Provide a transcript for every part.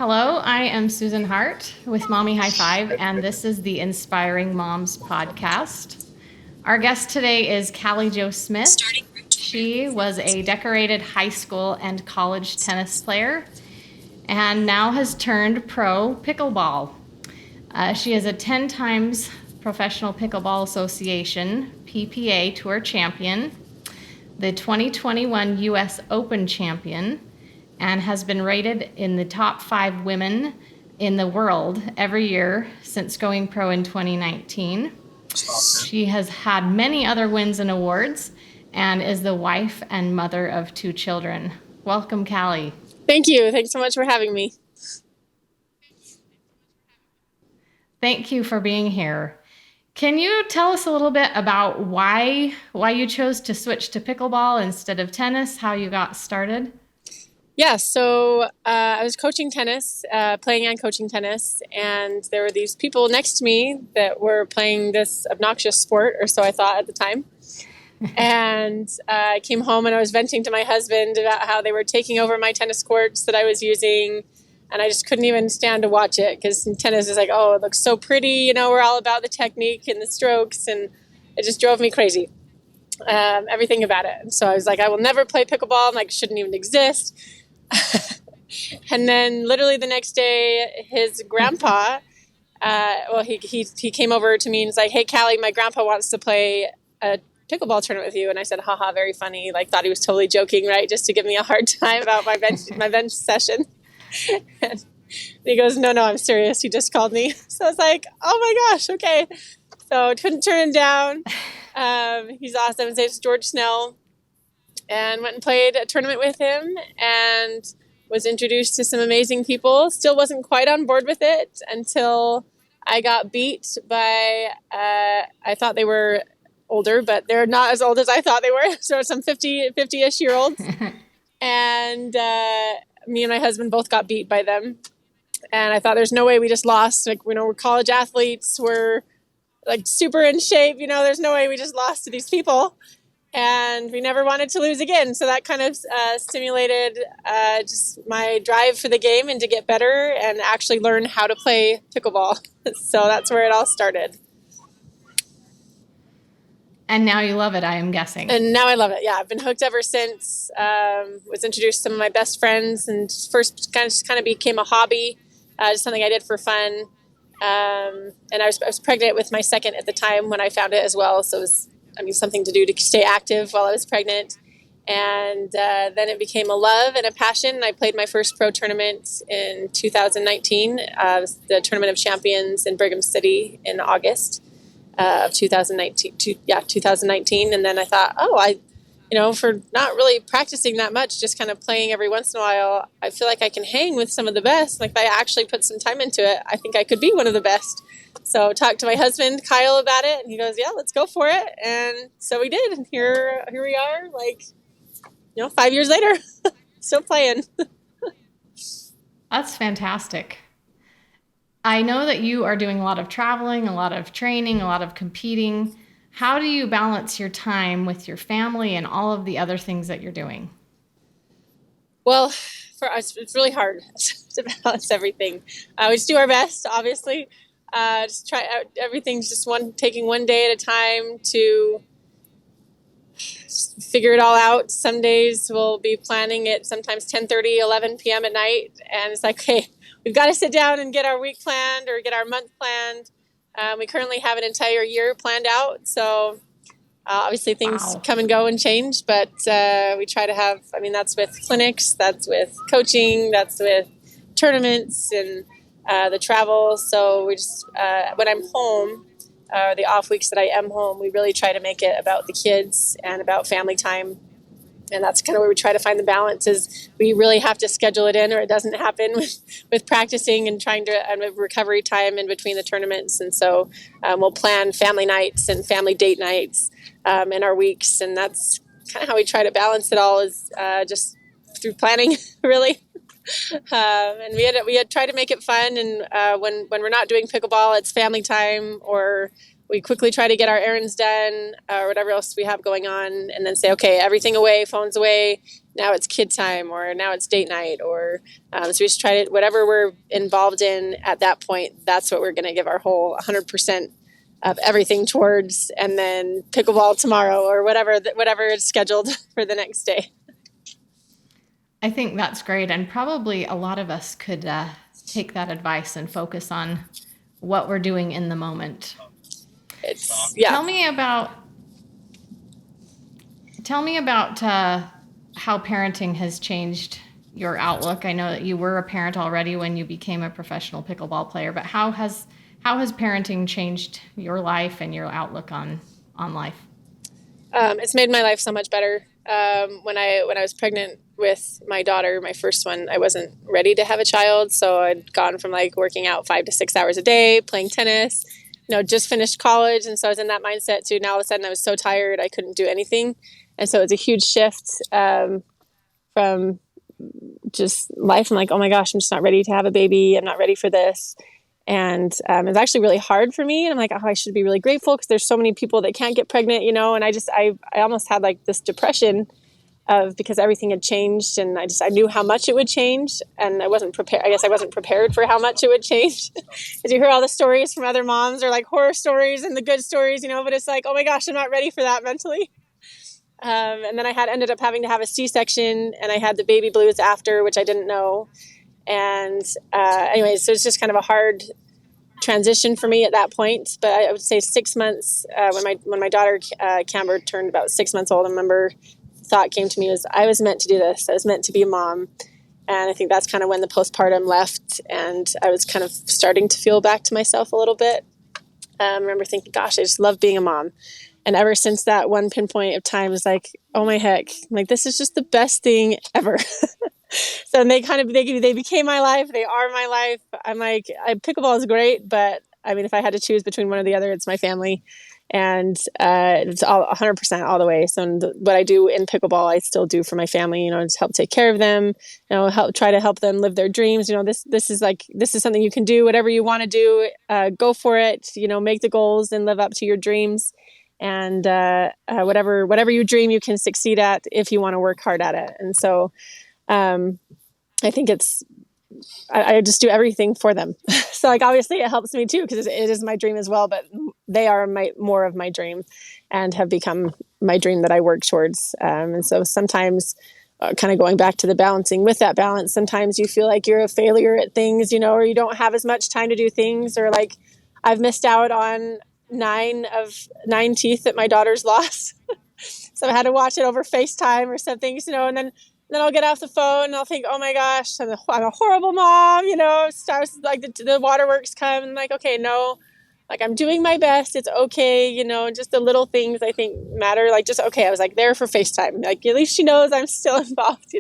Hello, I am Susan Hart with Mommy High Five, and this is the Inspiring Moms podcast. Our guest today is Callie Smith. She was a decorated high school and college tennis player and now has turned pro pickleball. She is a 10 times Professional Pickleball Association PPA Tour champion, the 2021 US Open champion, and has been rated in the top 5 women in the world every year since going pro in 2019. She has had many other wins and awards and is the wife and mother of 2 children. Welcome, Callie. Thank you. Thanks so much for having me. Thank you for being here. Can you tell us a little bit about why you chose to switch to pickleball instead of tennis, how you got started? Yeah, so I was coaching tennis, playing and coaching tennis, and there were these people next to me that were playing this obnoxious sport, or so I thought at the time. And I came home and I was venting to my husband about how they were taking over my tennis courts that I was using, and I just couldn't even stand to watch it because tennis is like, oh, it looks so pretty, we're all about the technique and the strokes, and it just drove me crazy, everything about it. And so I was like, I will never play pickleball, and it shouldn't even exist. And then literally the next day, his grandpa, he came over to me and was like, hey, Callie, my grandpa wants to play a pickleball tournament with you. And I said, haha, very funny. Thought he was totally joking, right? Just to give me a hard time about my bench session. And he goes, no, I'm serious. He just called me. So I was like, oh my gosh, okay. So couldn't turn him down. He's awesome. His name's George Snell. And went and played a tournament with him and was introduced to some amazing people. Still wasn't quite on board with it until I got beat by, I thought they were older, but they're not as old as I thought they were. So some 50-ish year olds. And me and my husband both got beat by them. And I thought there's no way we just lost. We're college athletes. We're super in shape. There's no way we just lost to these people. And we never wanted to lose again. So that kind of stimulated just my drive for the game and to get better and actually learn how to play pickleball. So that's where it all started. And now you love it, I am guessing. And now I love it. Yeah, I've been hooked ever since. Was introduced to some of my best friends, and first kind of became a hobby, just something I did for fun. And I was pregnant with my second at the time when I found it as well. So it was something to do to stay active while I was pregnant. And then it became a love and a passion. I played my first pro tournament in 2019, the Tournament of Champions in Brigham City in August of 2019. 2019. And then I thought, for not really practicing that much, just kind of playing every once in a while, I feel like I can hang with some of the best. If I actually put some time into it, I think I could be one of the best. So talked to my husband, Kyle, about it, and he goes, yeah, let's go for it. And so we did. And here we are, 5 years later, still playing. That's fantastic. I know that you are doing a lot of traveling, a lot of training, a lot of competing. How do you balance your time with your family and all of the other things that you're doing? Well, for us, it's really hard to balance everything. We just do our best, obviously. Just try out everything's just taking one day at a time to figure it all out. Some days we'll be planning it sometimes 10:30, 11 p.m. at night. And it's like, okay, we've got to sit down and get our week planned or get our month planned. We currently have an entire year planned out. So obviously things come and go and change, but we try to have, that's with clinics, that's with coaching, that's with tournaments and the travel. So we just, when I'm home, the off weeks that I am home, we really try to make it about the kids and about family time. And that's kind of where we try to find the balance is we really have to schedule it in or it doesn't happen with practicing and trying to, and recovery time in between the tournaments. And so we'll plan family nights and family date nights in our weeks. And that's kind of how we try to balance it all is just through planning, really. And we had tried to make it fun. And when we're not doing pickleball, it's family time, or we quickly try to get our errands done or whatever else we have going on, and then say, okay, everything away, phones away, now it's kid time, or now it's date night, or so we just try to, whatever we're involved in at that point, that's what we're going to give our whole 100% of everything towards, and then pickleball tomorrow or whatever is scheduled for the next day. I think that's great. And probably a lot of us could take that advice and focus on what we're doing in the moment. Tell me about how parenting has changed your outlook. I know that you were a parent already when you became a professional pickleball player, but how has parenting changed your life and your outlook on life? It's made my life so much better. When I was pregnant with my daughter, my first one, I wasn't ready to have a child. So I'd gone from like working out 5 to 6 hours a day, playing tennis, just finished college. And so I was in that mindset too. Now all of a sudden I was so tired, I couldn't do anything. And so it was a huge shift from just life. I'm like, oh my gosh, I'm just not ready to have a baby. I'm not ready for this. And it's actually really hard for me. And I'm like, oh, I should be really grateful because there's so many people that can't get pregnant, and I almost had like this depression because everything had changed, and I knew how much it would change, and I wasn't prepared. I guess I wasn't prepared for how much it would change. As you hear all the stories from other moms, or like horror stories and the good stories, but it's like, oh my gosh, I'm not ready for that mentally. And then I ended up having to have a C-section, and I had the baby blues after, which I didn't know. And anyways, so it's just kind of a hard transition for me at that point. But I would say 6 months, when my daughter Camber turned about 6 months old, I remember the thought came to me was I was meant to do this. I was meant to be a mom. And I think that's kind of when the postpartum left, and I was kind of starting to feel back to myself a little bit. I remember thinking, gosh, I just love being a mom. And ever since that one pinpoint of time, was like, oh my heck, I'm like, this is just the best thing ever. So they became my life. They are my life. I'm like, pickleball is great, but I mean, if I had to choose between one or the other, it's my family, and it's all 100% all the way. So what I do in pickleball, I still do for my family. Just help take care of them. Try to help them live their dreams. This is something you can do. Whatever you want to do, go for it. Make the goals and live up to your dreams. And whatever you dream, you can succeed at if you want to work hard at it. And so. I think I just do everything for them. So like, obviously it helps me too, because it is my dream as well, but they are more of my dream and have become my dream that I work towards. And so sometimes kind of going back to the balancing with that balance, sometimes you feel like you're a failure at things, or you don't have as much time to do things, or like I've missed out on 9 of 9 teeth that my daughter's lost. So I had to watch it over FaceTime or something, and then I'll get off the phone and I'll think, oh my gosh, I'm a horrible mom, starts like the waterworks come, and like, okay, no, like I'm doing my best. It's okay. Just the little things I think matter. Like just, okay, I was like there for FaceTime. Like at least she knows I'm still involved,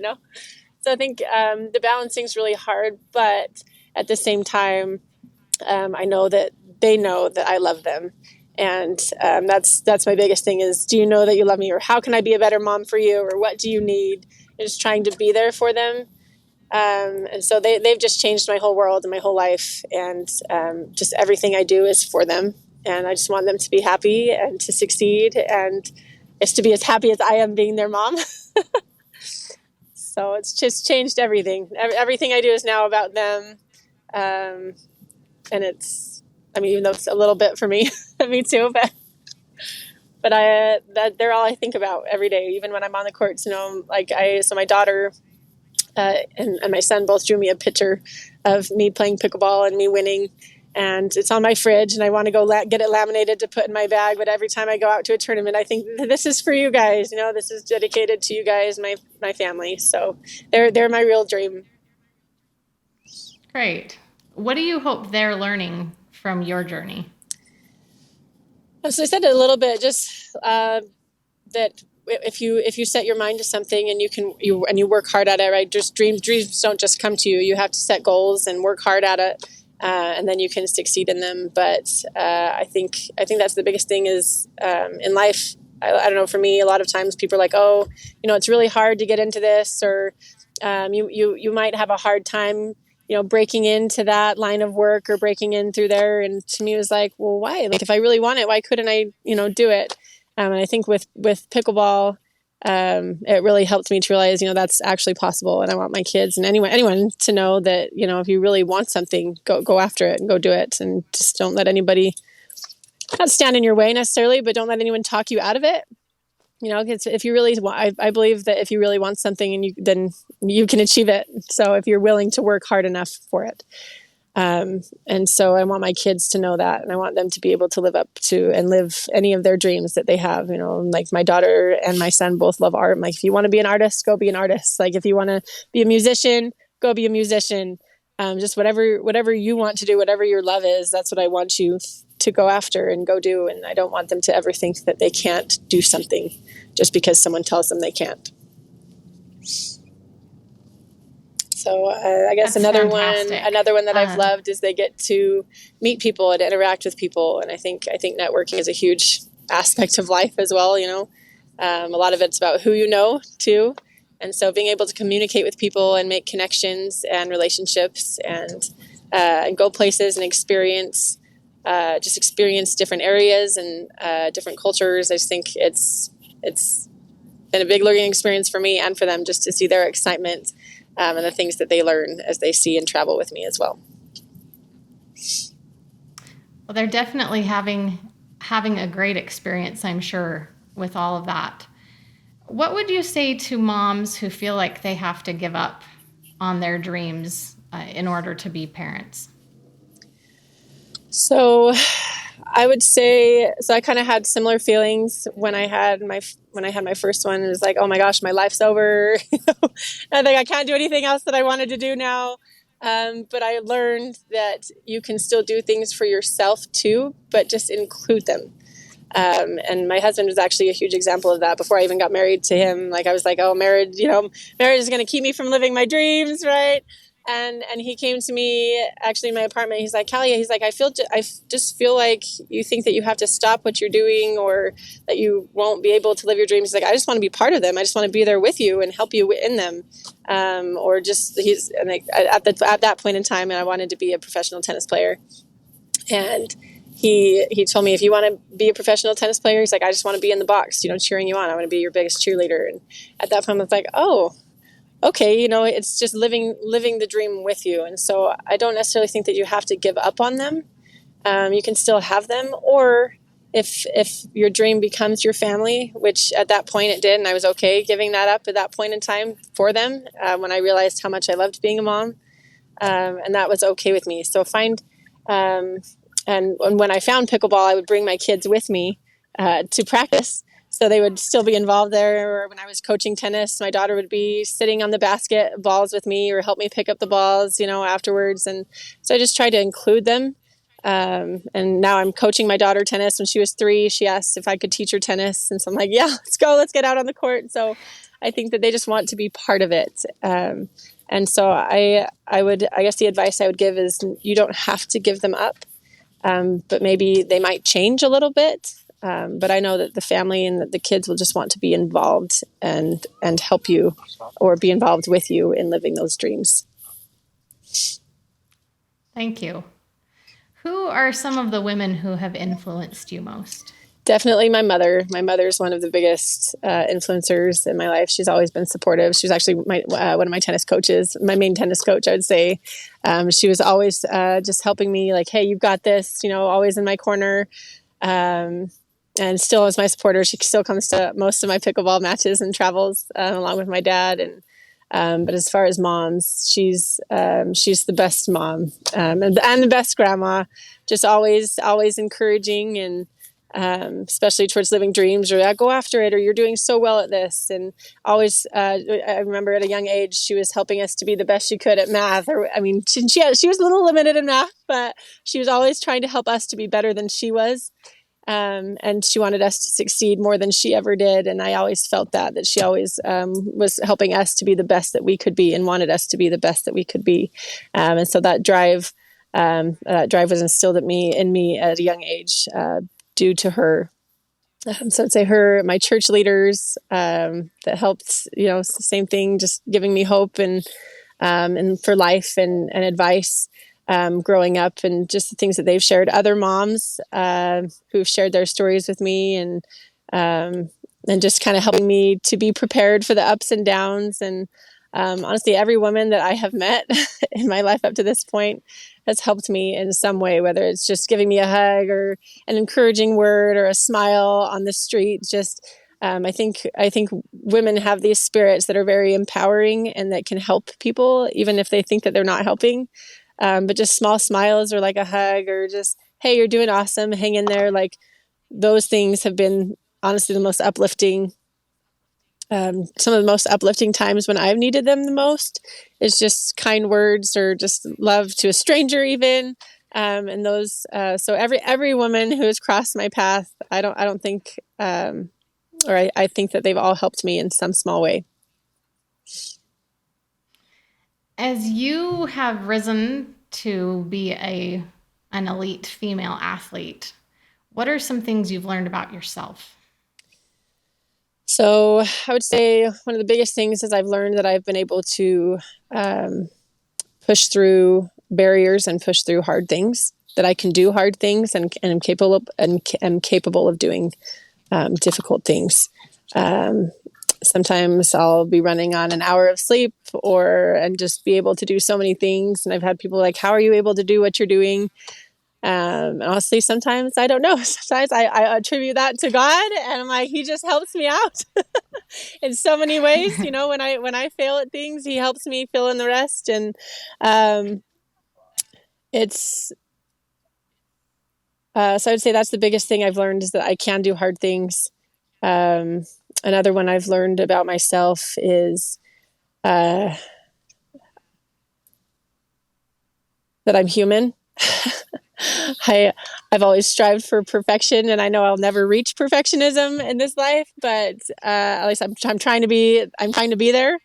So I think the balancing is really hard, but at the same time, I know that they know that I love them. And that's my biggest thing is, do you know that you love me, or how can I be a better mom for you, or what do you need? Just trying to be there for them. And so they've just changed my whole world and my whole life. And just everything I do is for them. And I just want them to be happy and to succeed, and it's to be as happy as I am being their mom. So it's just changed everything. Everything I do is now about them. And even though it's a little bit for me, me too, but they're all I think about every day, even when I'm on the courts. So my daughter and my son both drew me a picture of me playing pickleball and me winning, and it's on my fridge, and I want to go get it laminated to put in my bag. But every time I go out to a tournament, I think this is for you guys. This is dedicated to you guys, my family. So they're my real dream. Great. What do you hope they're learning from your journey? So I said it a little bit, just that if you set your mind to something and you work hard at it, right? Just dreams don't just come to you. You have to set goals and work hard at it, and then you can succeed in them. But I think that's the biggest thing is in life. I don't know. For me, a lot of times people are like, oh, it's really hard to get into this, or you might have a hard time breaking into that line of work or breaking in through there. And to me, it was like, well, why? Like, if I really want it, why couldn't I, do it? And I think with pickleball, it really helped me to realize, that's actually possible. And I want my kids and anyone to know that, if you really want something, go after it and go do it. And just don't let anybody not stand in your way necessarily, but don't let anyone talk you out of it. If you really want, I believe that if you really want something then you can achieve it. So if you're willing to work hard enough for it. And so I want my kids to know that, and I want them to be able to live up to and live any of their dreams that they have. Like my daughter and my son both love art. I'm like, if you want to be an artist, go be an artist. Like if you want to be a musician, go be a musician. Just whatever you want to do, whatever your love is, that's what I want you to go after and go do. And I don't want them to ever think that they can't do something just because someone tells them they can't. So I guess That's another fantastic. one that I've loved is they get to meet people and interact with people. And I think networking is a huge aspect of life as well. A lot of it's about who you know too. And so being able to communicate with people and make connections and relationships and go places and experience different areas and different cultures. I just think it's been a big learning experience for me and for them, just to see their excitement and the things that they learn as they see and travel with me as well. Well, they're definitely having a great experience, I'm sure, with all of that. What would you say to moms who feel like they have to give up on their dreams in order to be parents? So I would say, I kind of had similar feelings when I had my first one. It was like, oh my gosh, my life's over. I think I can't do anything else that I wanted to do now. But I learned that you can still do things for yourself too, but just include them. And my husband was actually a huge example of that. Before I even got married to him, like I was like, oh, marriage is going to keep me from living my dreams, right? And he came to me actually in my apartment. He's like, Callie, he's like, I just feel like you think that you have to stop what you're doing or that you won't be able to live your dreams. He's like, I just want to be part of them. I just want to be there with you and help you in them. At that point in time, and I wanted to be a professional tennis player. And he told me, if you want to be a professional tennis player, he's like, I just want to be in the box, cheering you on. I want to be your biggest cheerleader. And at that point I was like, oh, okay, it's just living the dream with you. And so I don't necessarily think that you have to give up on them. You can still have them, or if your dream becomes your family, which at that point it did, and I was okay giving that up at that point in time for them, when I realized how much I loved being a mom, and that was okay with me. So and when I found pickleball, I would bring my kids with me to practice. So they would still be involved there. Or when I was coaching tennis, my daughter would be sitting on the basket balls with me or help me pick up the balls, afterwards. And so I just tried to include them. And now I'm coaching my daughter tennis. When she was 3, she asked if I could teach her tennis. And so I'm like, yeah, let's go. Let's get out on the court. So I think that they just want to be part of it. And so I guess the advice I would give is you don't have to give them up. But maybe they might change a little bit. But I know that the family and the kids will just want to be involved and help you or be involved with you in living those dreams. Thank you. Who are some of the women who have influenced you most? Definitely my mother. My mother's one of the biggest influencers in my life. She's always been supportive. She was actually one of my tennis coaches, my main tennis coach, I would say. She was always just helping me, like, hey, you've got this, always in my corner. And still is my supporter. She still comes to most of my pickleball matches and travels along with my dad. And but as far as moms, she's the best mom and the best grandma. Just always encouraging and especially towards living dreams, or go after it, or you're doing so well at this. And always, I remember at a young age, she was helping us to be the best she could at math. She was a little limited in math, but she was always trying to help us to be better than she was. And she wanted us to succeed more than she ever did. And I always felt that she always was helping us to be the best that we could be and wanted us to be the best that we could be. And so that drive was instilled in me at a young age due to her. So I'd say her, my church leaders that helped, same thing, just giving me hope and for life and advice. Growing up, and just the things that they've shared, other moms who've shared their stories with me, and just kind of helping me to be prepared for the ups and downs. And honestly, every woman that I have met in my life up to this point has helped me in some way, whether it's just giving me a hug or an encouraging word or a smile on the street. Just I think women have these spirits that are very empowering and that can help people, even if they think that they're not helping. But just small smiles or like a hug or just, hey, you're doing awesome, hang in there. Like those things have been honestly the most uplifting. Some of the most uplifting times when I've needed them the most is just kind words or just love to a stranger even. And those, so every woman who has crossed my path, I don't think, I think that they've all helped me in some small way. As you have risen to be an elite female athlete, what are some things you've learned about yourself? So I would say one of the biggest things is I've learned that I've been able to push through barriers and push through hard things, that I can do hard things and am capable of doing difficult things. Sometimes I'll be running on an hour of sleep and just be able to do so many things. And I've had people like, how are you able to do what you're doing? And honestly, sometimes I don't know. Sometimes I attribute that to God, and I'm like, He just helps me out in so many ways. When I fail at things, He helps me fill in the rest. And it's so I would say that's the biggest thing I've learned, is that I can do hard things. Another one I've learned about myself is that I'm human. I've always strived for perfection, and I know I'll never reach perfectionism in this life, but at least I'm trying to be there.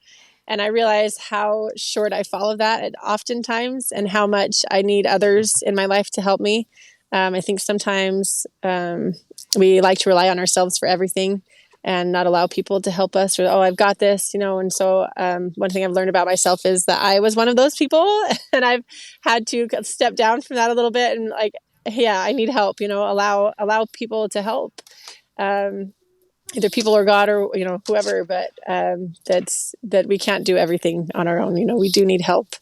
And I realize how short I fall of that oftentimes, and how much I need others in my life to help me. I think sometimes we like to rely on ourselves for everything and not allow people to help us, or, oh, I've got this, And so one thing I've learned about myself is that I was one of those people, and I've had to step down from that a little bit and like, yeah, I need help, allow people to help. Either people or God or, whoever, but that we can't do everything on our own. We do need help,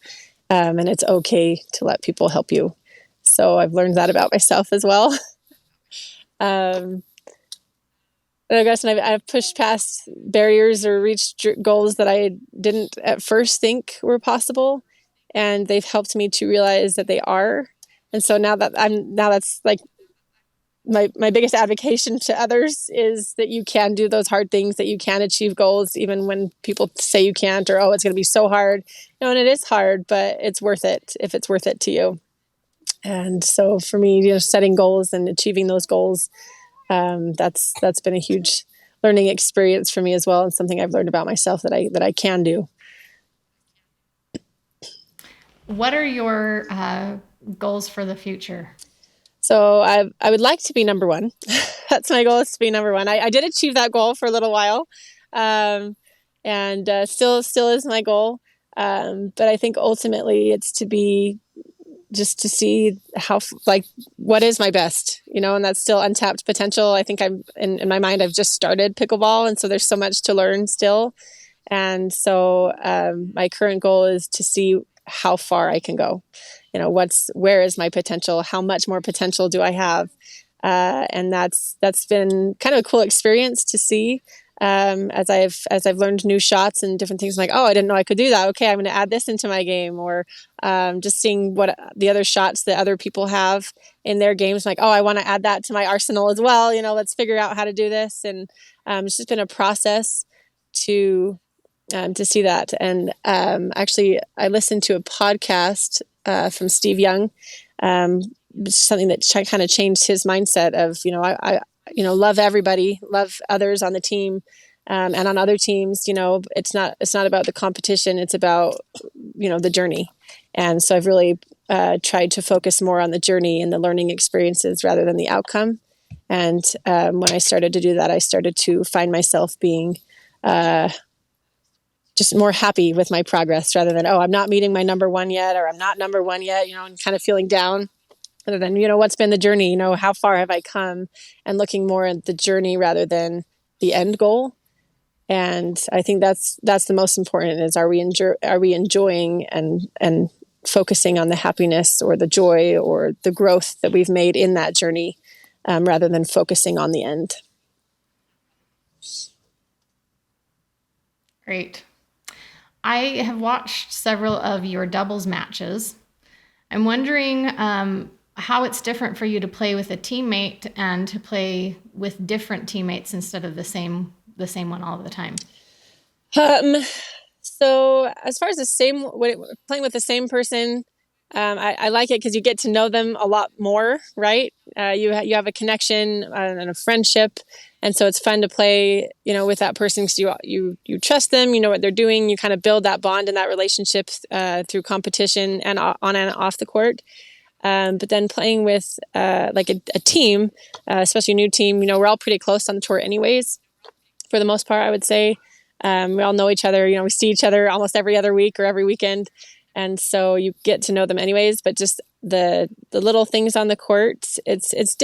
and it's okay to let people help you. So I've learned that about myself as well. And I guess I've pushed past barriers or reached goals that I didn't at first think were possible, and they've helped me to realize that they are. And so now that's like my biggest advocation to others, is that you can do those hard things, that you can achieve goals even when people say you can't, or, oh, it's going to be so hard. And it is hard, but it's worth it if it's worth it to you. And so for me, setting goals and achieving those goals, that's been a huge learning experience for me as well, and something I've learned about myself that I can do. What are your goals for the future? So I would like to be number one. That's my goal, is to be number one. I did achieve that goal for a little while, and still is my goal. But I think ultimately it's to be, just to see what is my best, and that's still untapped potential. I think I'm in my mind, I've just started pickleball. And so there's so much to learn still. And so my current goal is to see how far I can go. Where is my potential? How much more potential do I have? And that's been kind of a cool experience to see. As I've learned new shots and different things, like, oh, I didn't know I could do that. Okay, I'm going to add this into my game. Or just seeing what the other shots that other people have in their games, like, oh, I want to add that to my arsenal as well. Let's figure out how to do this. And it's just been a process to see that. And actually, I listened to a podcast from Steve Young, something that kind of changed his mindset of, I love everybody, love others on the team, and on other teams. It's not about the competition. It's about, the journey. And so I've really tried to focus more on the journey and the learning experiences rather than the outcome. And when I started to do that, I started to find myself being just more happy with my progress, rather than, oh, I'm not meeting my number one yet, or I'm not number one yet, and kind of feeling down. Rather than, what's been the journey, how far have I come, and looking more at the journey rather than the end goal. And I think that's the most important, is are we enjoying and focusing on the happiness or the joy or the growth that we've made in that journey, rather than focusing on the end. Great. I have watched several of your doubles matches. I'm wondering how it's different for you to play with a teammate and to play with different teammates instead of the same one all the time. So as far as playing with the same person, I like it because you get to know them a lot more, right? You have a connection and a friendship, and so it's fun to play, with that person because you trust them, you know what they're doing, you kind of build that bond and that relationship through competition and on and off the court. But then playing with like a team, especially a new team, we're all pretty close on the tour anyways, for the most part, I would say. We all know each other, we see each other almost every other week or every weekend. And so you get to know them anyways, but just the little things on the court, it's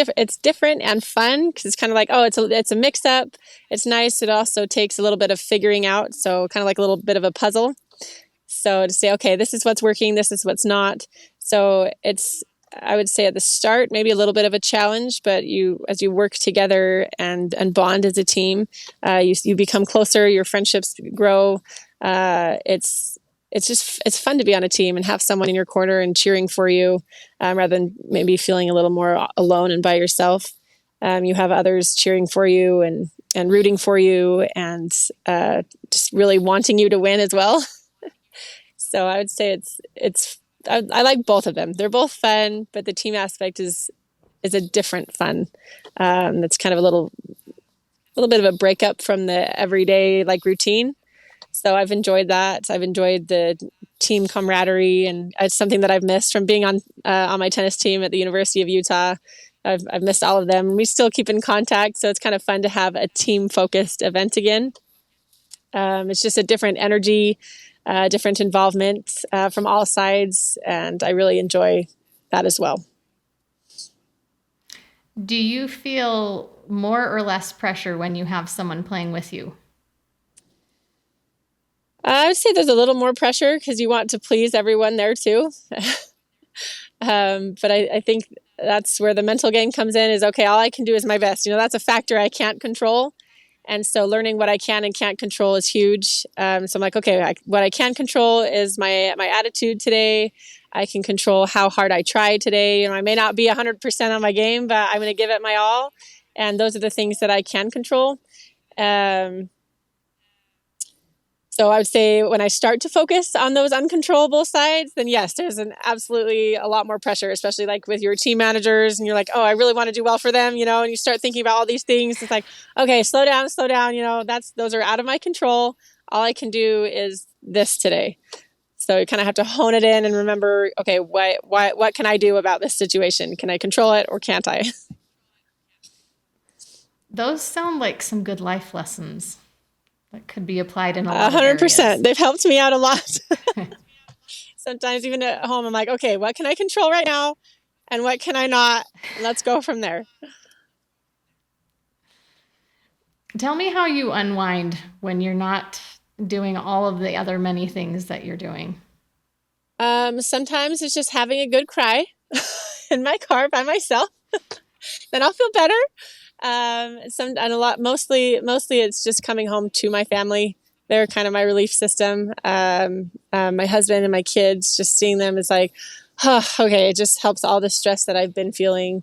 different and fun because it's kind of like, oh, it's a mix up. It's nice. It also takes a little bit of figuring out. So kind of like a little bit of a puzzle. So to say, okay, this is what's working, this is what's not. So I would say at the start, maybe a little bit of a challenge, but as you work together and bond as a team, you become closer, your friendships grow. It's fun to be on a team and have someone in your corner and cheering for you, rather than maybe feeling a little more alone and by yourself. You have others cheering for you and rooting for you and just really wanting you to win as well. So I would say I like both of them. They're both fun, but the team aspect is a different fun. That's kind of a little bit of a breakup from the everyday routine. So I've enjoyed that. I've enjoyed the team camaraderie, and it's something that I've missed from being on my tennis team at the University of Utah. I've missed all of them. We still keep in contact, so it's kind of fun to have a team-focused event again. It's just a different energy, different involvement from all sides, and I really enjoy that as well. Do you feel more or less pressure when you have someone playing with you? I would say there's a little more pressure because you want to please everyone there too. But I think that's where the mental game comes in, is, okay, all I can do is my best. That's a factor I can't control. And so learning what I can and can't control is huge. So I'm like, okay, what I can control is my attitude today. I can control how hard I try today. I may not be 100% on my game, but I'm going to give it my all. And those are the things that I can control. So I would say when I start to focus on those uncontrollable sides, then yes, there's absolutely a lot more pressure, especially with your team managers, and you're like, oh, I really want to do well for them, and you start thinking about all these things. It's like, okay, slow down, those are out of my control. All I can do is this today. So you kind of have to hone it in and remember, okay, what can I do about this situation? Can I control it or can't I? Those sound like some good life lessons that could be applied in a lot 100%. Of areas. They've helped me out a lot. Sometimes even at home, I'm like, okay, what can I control right now? And what can I not? Let's go from there. Tell me how you unwind when you're not doing all of the other many things that you're doing. Sometimes it's just having a good cry in my car by myself. Then I'll feel better. Mostly it's just coming home to my family. They're kind of my relief system. My husband and my kids, just seeing them is like, oh, okay, it just helps all the stress that I've been feeling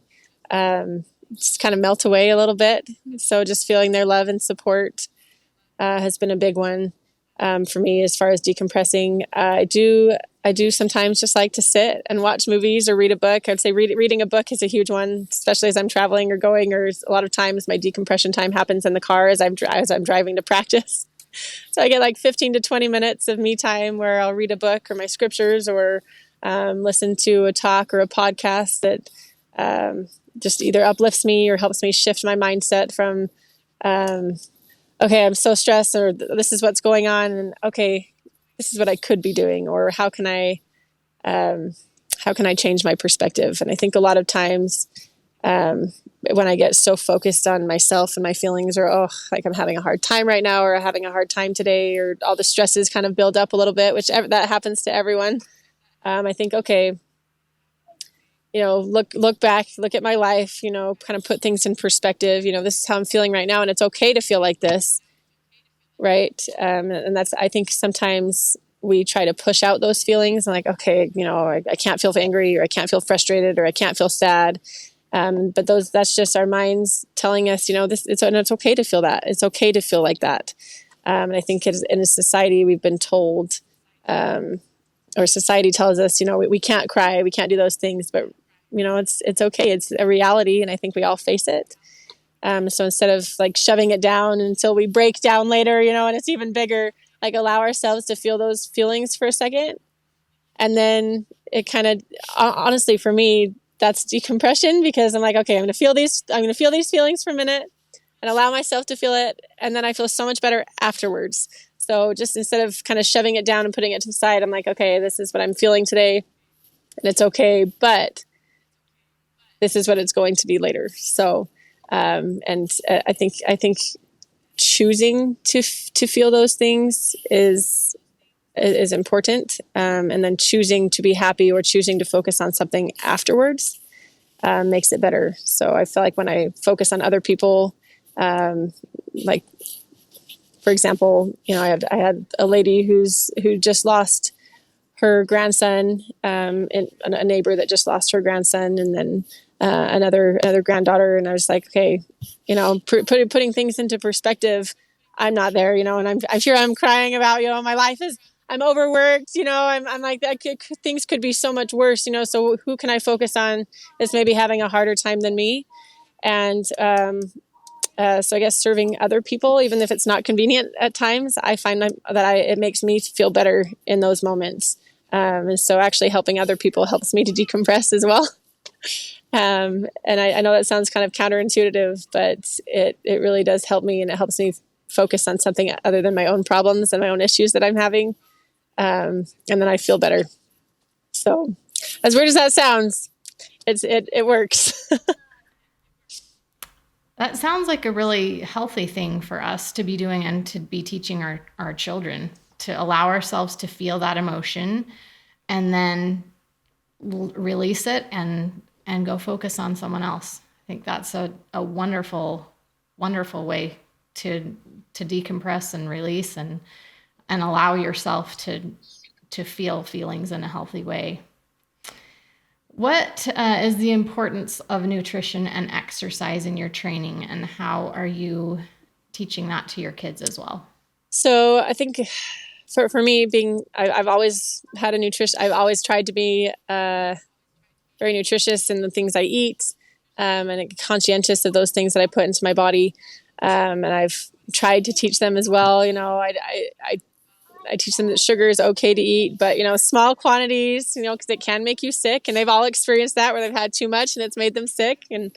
just kind of melt away a little bit. So just feeling their love and support has been a big one for me as far as decompressing. I do sometimes just like to sit and watch movies or read a book. I'd say reading a book is a huge one, especially as I'm traveling or going, or a lot of times my decompression time happens in the car as I'm driving to practice. So I get 15 to 20 minutes of me time where I'll read a book or my scriptures or listen to a talk or a podcast that just either uplifts me or helps me shift my mindset from, okay, I'm so stressed, or this is what's going on, and okay, this is what I could be doing, or how can I change my perspective? And I think a lot of times when I get so focused on myself and my feelings, or, oh, like I'm having a hard time right now, or having a hard time today, or all the stresses kind of build up a little bit, which that happens to everyone. I think, okay, look back, look at my life, kind of put things in perspective. This is how I'm feeling right now, and it's okay to feel like this. Right. And that's, I think sometimes we try to push out those feelings and like, okay, I can't feel angry, or I can't feel frustrated, or I can't feel sad. But that's just our minds telling us, it's okay to feel that. It's okay to feel like that. And I think in a society, we've been told, or society tells us, we can't cry, we can't do those things, but it's okay. It's a reality. And I think we all face it. So instead of like shoving it down until we break down later, and it's even bigger, like allow ourselves to feel those feelings for a second. And then it kind of, honestly, for me, that's decompression, because I'm like, okay, I'm going to feel these feelings for a minute and allow myself to feel it. And then I feel so much better afterwards. So just instead of kind of shoving it down and putting it to the side, I'm like, okay, this is what I'm feeling today, and it's okay, but this is what it's going to be later. So, I think choosing to feel those things is important. And then choosing to be happy, or choosing to focus on something afterwards, makes it better. So I feel like when I focus on other people, like, for example, I had a lady who just lost her grandson, and a neighbor that just lost her grandson, and then another granddaughter. And I was like, okay, putting things into perspective. I'm not there, and I'm sure I'm crying about, my life is, I'm overworked, I'm like, things could be so much worse, so who can I focus on that's maybe having a harder time than me? And so I guess serving other people, even if it's not convenient at times, I find that it makes me feel better in those moments. And so actually helping other people helps me to decompress as well. And I know that sounds kind of counterintuitive, but it really does help me, and it helps me focus on something other than my own problems and my own issues that I'm having. And then I feel better. So as weird as that sounds, it works. That sounds like a really healthy thing for us to be doing, and to be teaching our children, to allow ourselves to feel that emotion and then release it and go focus on someone else. I think that's a wonderful, wonderful way to decompress and release and allow yourself to feel feelings in a healthy way. What is the importance of nutrition and exercise in your training, and how are you teaching that to your kids as well? So I think for me, I've always had I've always tried to be very nutritious in the things I eat, and conscientious of those things that I put into my body. And I've tried to teach them as well. I teach them that sugar is okay to eat, but, small quantities, because it can make you sick. And they've all experienced that, where they've had too much and it's made them sick. And,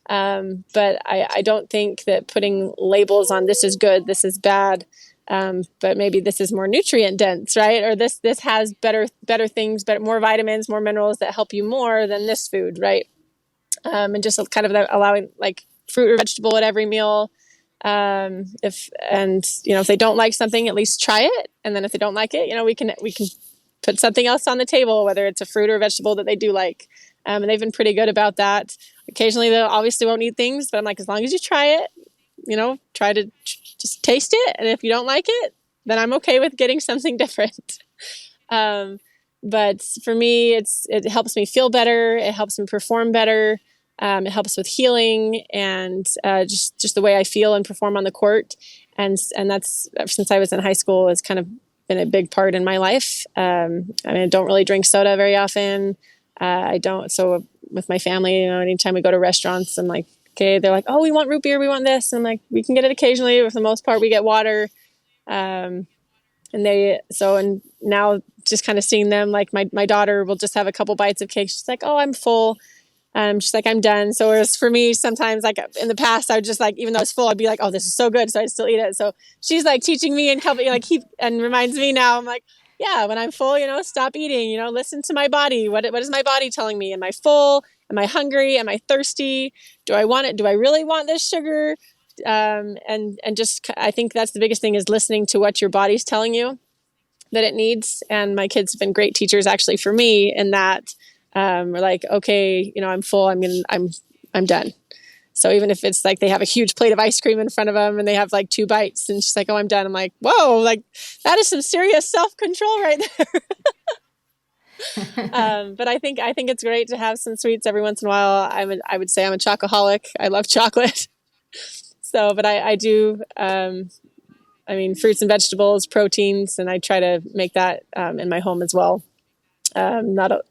but I don't think that putting labels on this is good, this is bad, but maybe this is more nutrient dense, right? Or this has better things, more vitamins, more minerals that help you more than this food, right? And just kind of allowing like fruit or vegetable at every meal. If they don't like something, at least try it. And then if they don't like it, we can put something else on the table, whether it's a fruit or vegetable that they do like. And they've been pretty good about that. Occasionally they obviously won't eat things, but I'm like, as long as you try it, try to just taste it. And if you don't like it, then I'm okay with getting something different. But for me, it helps me feel better. It helps me perform better. It helps with healing and just the way I feel and perform on the court. And that's, since I was in high school, has kind of been a big part in my life. I don't really drink soda very often. I don't. So with my family, anytime we go to restaurants, I'm like, okay, they're like, oh, we want root beer, we want this. And I'm like, we can get it occasionally. But for the most part, we get water. And now just kind of seeing them, like my daughter will just have a couple bites of cake. She's like, oh, I'm full. She's like, I'm done. So whereas for me, sometimes like in the past, I would just like, even though it's full, I'd be like, oh, this is so good. So I'd still eat it. So she's like teaching me and helping, and reminds me now. I'm like, Yeah, when I'm full, stop eating, listen to my body. What is my body telling me? Am I full? Am I hungry? Am I thirsty? Do I want it? Do I really want this sugar? And just, I think that's the biggest thing, is listening to what your body's telling you that it needs. And my kids have been great teachers actually for me in that. We're like, okay, I'm full. I'm done. So even if it's like they have a huge plate of ice cream in front of them and they have like 2 bites and she's like, oh, I'm done. I'm like, whoa, like that is some serious self-control right there. But I think it's great to have some sweets every once in a while. I would say I'm a chocoholic. I love chocolate. So, but I do, fruits and vegetables, proteins, and I try to make that in my home as well. Not a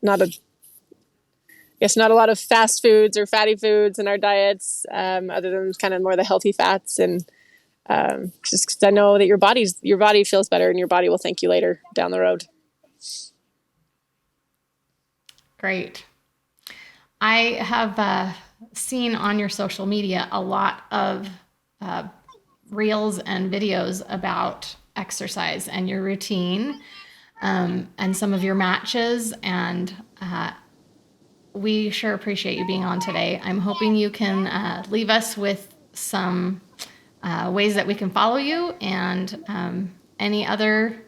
lot of fast foods or fatty foods in our diets, other than kind of more the healthy fats. And just because I know that your body feels better and your body will thank you later down the road. Great. I have seen on your social media a lot of reels and videos about exercise and your routine, and some of your matches. And we sure appreciate you being on today. I'm hoping you can leave us with some ways that we can follow you, and any other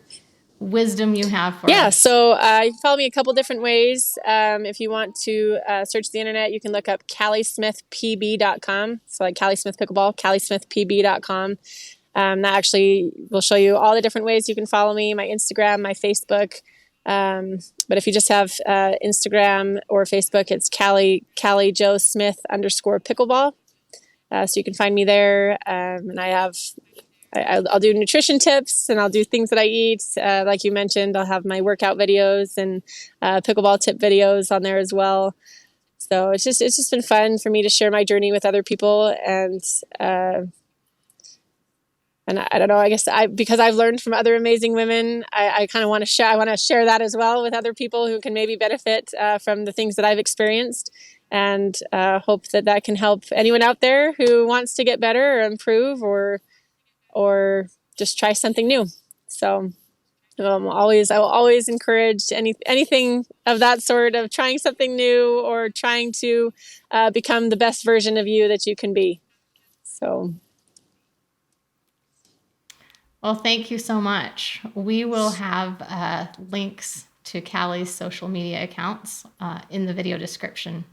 wisdom you have for us. So you can follow me a couple different ways. If you want to search the internet, you can look up calliesmithpb.com. So like Callie Smith Pickleball, calliesmithpb.com. That actually will show you all the different ways you can follow me, my Instagram, my Facebook. But if you just have Instagram or Facebook, it's Callie Jo Smith _pickleball. So you can find me there. And I'll do nutrition tips and I'll do things that I eat. Like you mentioned, I'll have my workout videos and pickleball tip videos on there as well. So it's just been fun for me to share my journey with other people. And I don't know, I guess because I've learned from other amazing women, I kind of want to share. I want to share that as well with other people who can maybe benefit from the things that I've experienced, and hope that can help anyone out there who wants to get better or improve or just try something new. So I will always encourage anything of that sort, of trying something new or trying to become the best version of you that you can be. So. Well, thank you so much. We will have links to Callie's social media accounts in the video description.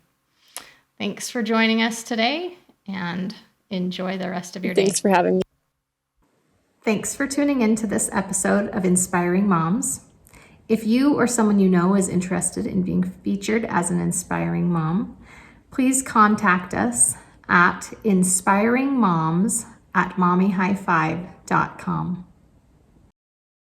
Thanks for joining us today, and enjoy the rest of your day. Thanks for having me. Thanks for tuning in to this episode of Inspiring Moms. If you or someone you know is interested in being featured as an inspiring mom, please contact us at inspiringmoms@mommyhighfive.com.